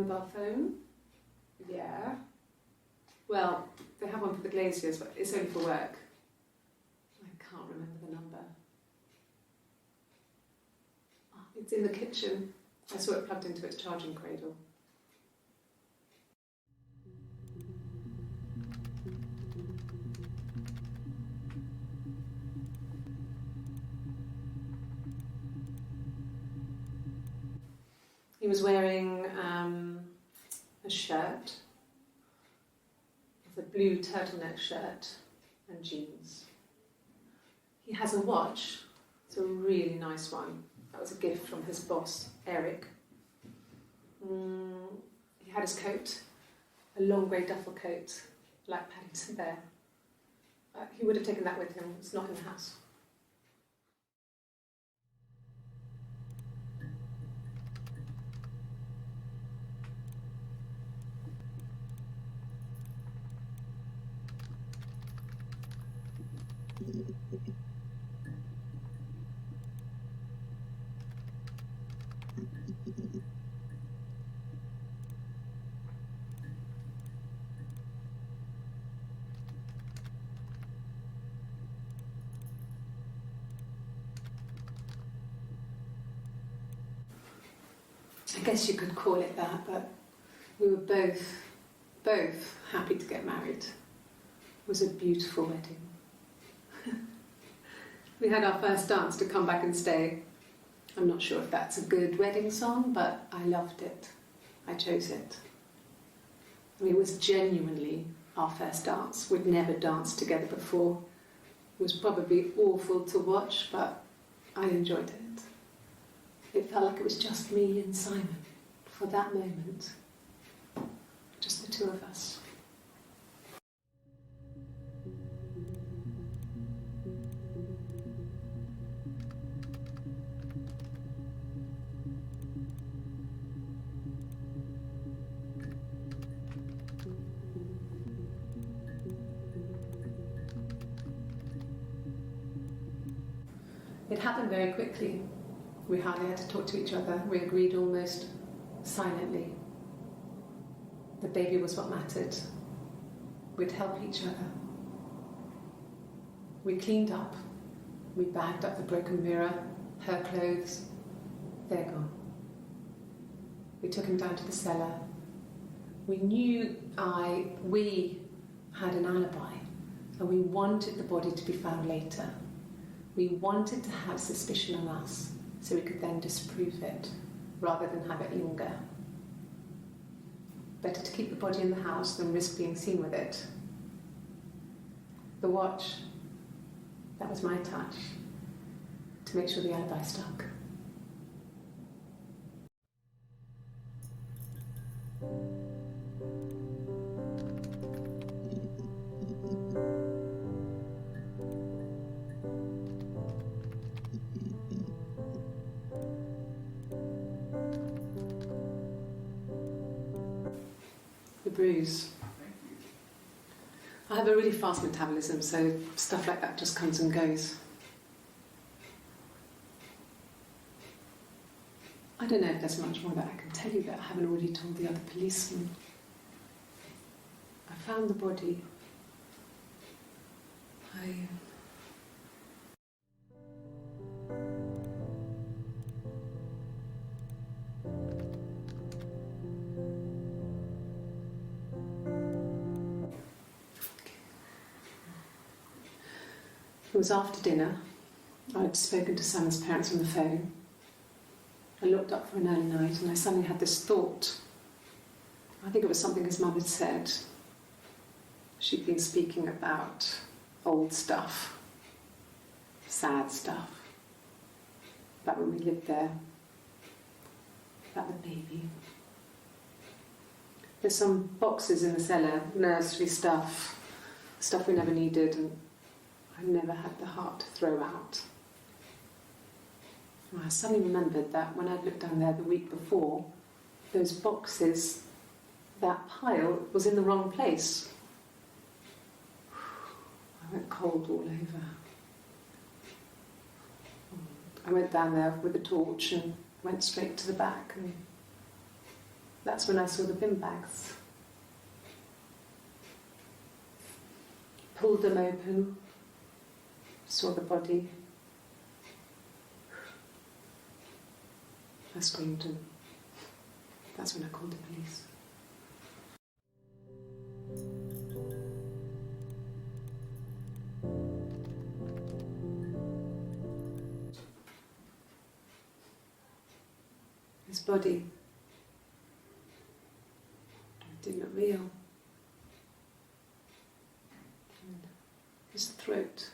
mobile phone? Yeah. Well, they have one for the glaziers, but it's only for work. I can't remember the number. Oh, it's in the kitchen. I saw it plugged into its charging cradle. He was wearing a shirt, a blue turtleneck shirt and jeans. He has a watch. It's a really nice one. That was a gift from his boss, Eric. He had his coat, a long grey duffel coat, like Paddington Bear. He would have taken that with him. It's not in the house. I guess you could call it that, but we were both happy to get married. It was a beautiful wedding. We had our first dance to Come Back and Stay. I'm not sure if that's a good wedding song, but I loved it. I chose it. I mean, it was genuinely our first dance. We'd never danced together before. It was probably awful to watch, but I enjoyed it. It felt like it was just me and Simon for that moment. Just the two of us. It happened very quickly. We hardly had to talk to each other. We agreed almost silently. The baby was what mattered. We'd help each other. We cleaned up. We bagged up the broken mirror, her clothes. They're gone. We took him down to the cellar. We knew we had an alibi, and we wanted the body to be found later. We wanted to have suspicion on us, so we could then disprove it, rather than have it linger. Better to keep the body in the house than risk being seen with it. The watch, that was my touch, to make sure the alibi stuck. The bruise. I have a really fast metabolism, so stuff like that just comes and goes. I don't know if there's much more that I can tell you that I haven't already told the other policemen. I found the body. It was after dinner. I'd spoken to Sam's parents on the phone. I looked up for an early night and I suddenly had this thought. I think it was something his mum had said. She'd been speaking about old stuff, sad stuff, about when we lived there, about the baby. There's some boxes in the cellar, nursery stuff we never needed, and I never had the heart to throw out. And I suddenly remembered that when I'd looked down there the week before, those boxes, that pile was in the wrong place. I went cold all over. I went down there with a torch and went straight to the back, and That's when I saw the bin bags. Pulled them open, saw the body. I screamed, and that's when I called the police. His body, it didn't look real. And his throat,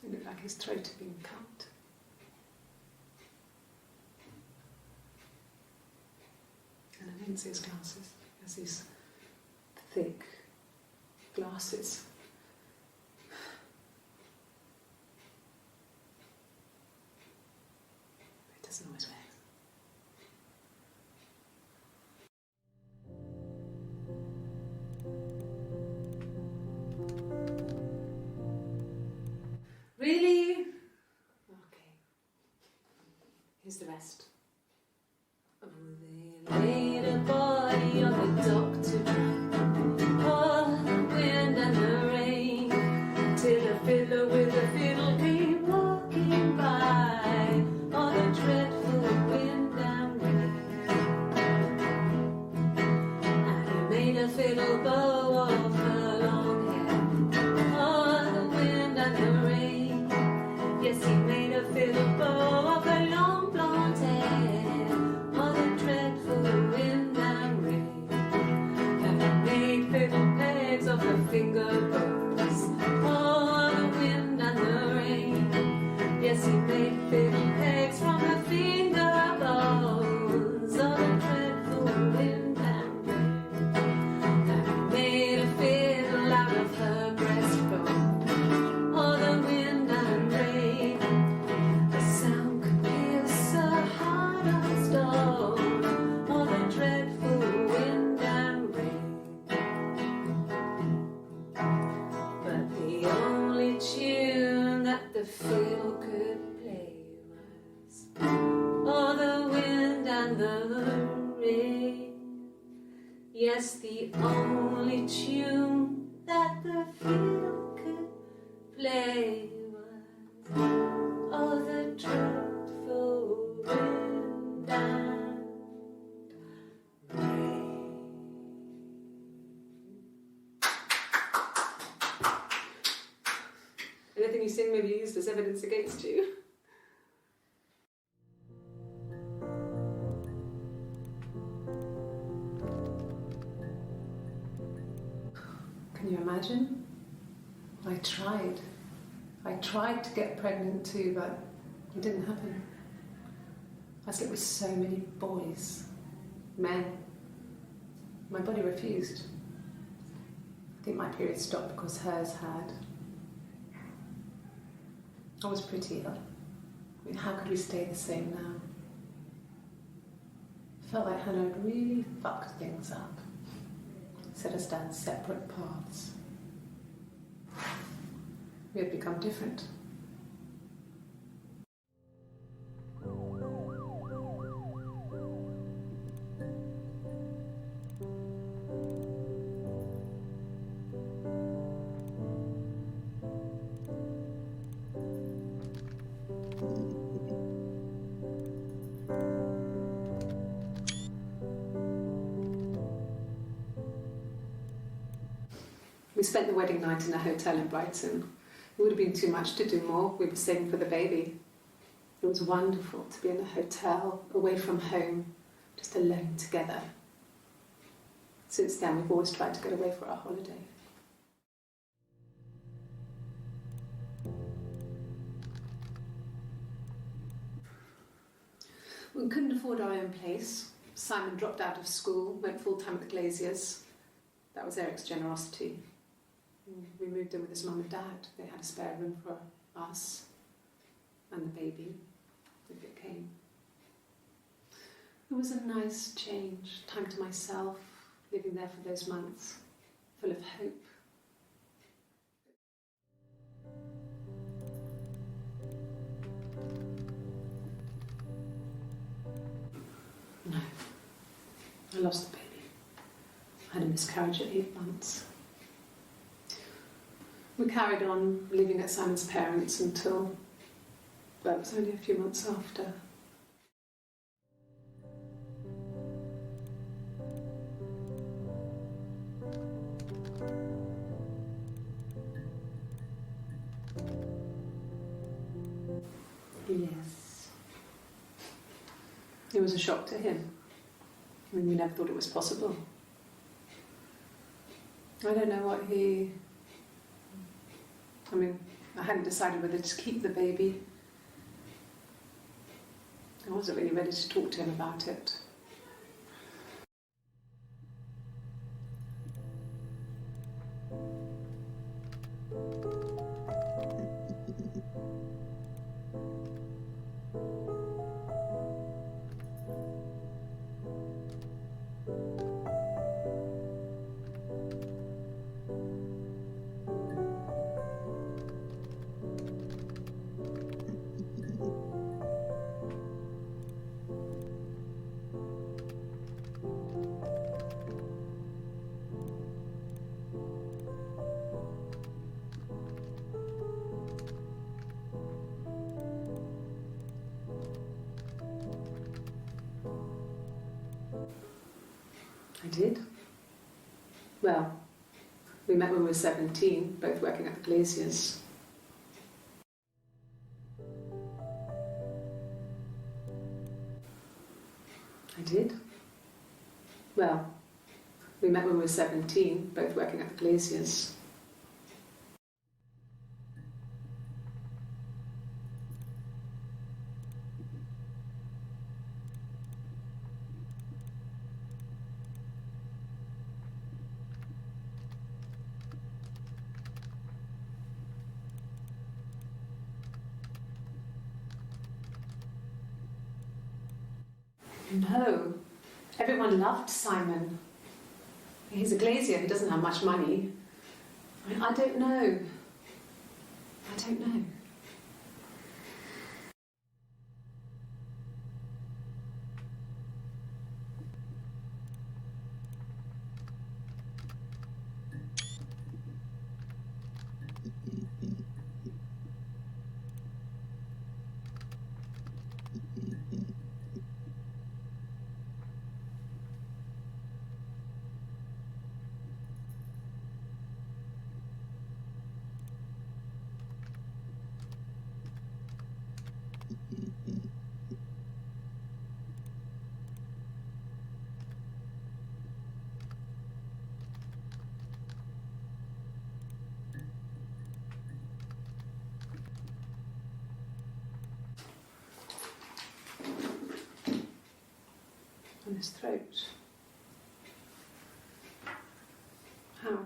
it looked like his throat had been cut. And I didn't see his glasses. He has these thick glasses. He doesn't always wear them. Really? Okay. Here's the rest. Oh, they laid a body on the doctor, oh, the wind and the rain, till a fiddler with a fiddle came walking by, oh, the dreadful wind and rain. And he made a fiddle bow of her long hair, oh, the wind and the rain. Yes, he made a fiddle bow of her long blonde hair, oh, the dreadful wind and rain. And he made fiddle pegs of her finger bows, oh, the wind and the rain. Yes, he made fiddle pegs from her finger bows, oh, the dreadful wind and rain. And he made a fiddle out of her breastbone, oh, the wind and rain. The sound could pierce her heart of stone, oh, the dreadful wind and rain. But the only tune that the fiddle could play was, oh, the wind and the rain. Yes, the only tune that the fiddle could play was, oh, the dreadful wind and rain. Anything you sing may be used as evidence against you. Can you imagine? I tried to get pregnant too, but it didn't happen. I slept with so many boys, men. My body refused. I think my period stopped because hers had. I was pretty ill. I mean, how could we stay the same now? Felt like Hannah had really fucked things up. Set us down separate paths. We had become different. We spent the wedding night in a hotel in Brighton. It would have been too much to do more. We were saving for the baby. It was wonderful to be in a hotel, away from home, just alone together. Since then, we've always tried to get away for our holiday. We couldn't afford our own place. Simon dropped out of school, went full-time at the Glaziers. That was Eric's generosity. We moved in with his mum and dad. They had a spare room for us and the baby, if it came. It was a nice change, time to myself, living there for those months, full of hope. lost the baby. I had a miscarriage at 8 months. We carried on living at Simon's parents until, well, it was only a few months after. Yes. It was a shock to him. I mean, we never thought it was possible. I don't know what he... I mean, I hadn't decided whether to keep the baby. I wasn't really ready to talk to him about it. I did. Well, we met when we were 17, both working at the Glaziers. I did. Well, we met when we were 17, both working at the Glaziers. No, everyone loved Simon. He's a glazier, he doesn't have much money. I don't know. I don't know. On his throat. How?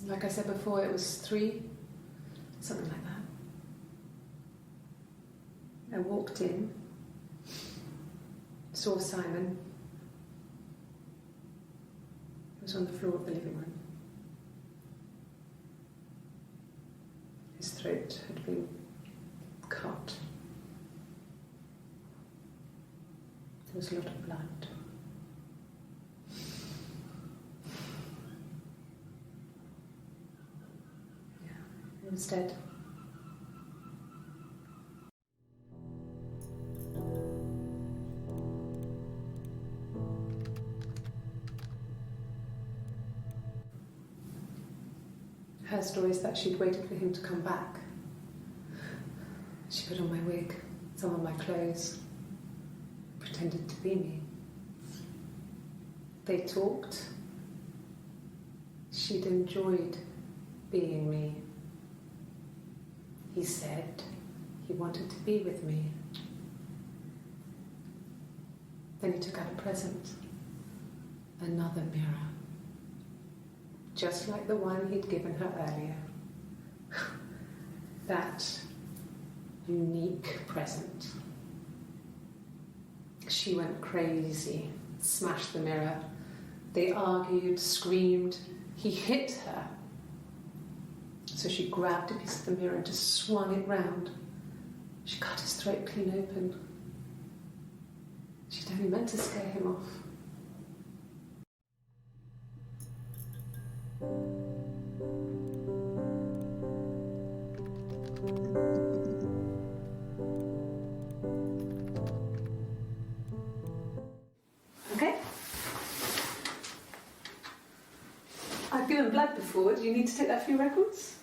Like I said before, it was 3, something like that. I walked in, saw Simon. He was on the floor of the living room. His throat had been cut. There was a lot of blood. Yeah, he was dead. Her story is that she'd waited for him to come back. She put on my wig, some of my clothes, pretended to be me. They talked. She'd enjoyed being me. He said he wanted to be with me. Then he took out a present, another mirror. Just like the one he'd given her earlier. That unique present. She went crazy, smashed the mirror. They argued, screamed. He hit her. So she grabbed a piece of the mirror and just swung it round. She cut his throat clean open. She'd only meant to scare him off. Okay? I've given blood before. Do you need to take that for your records?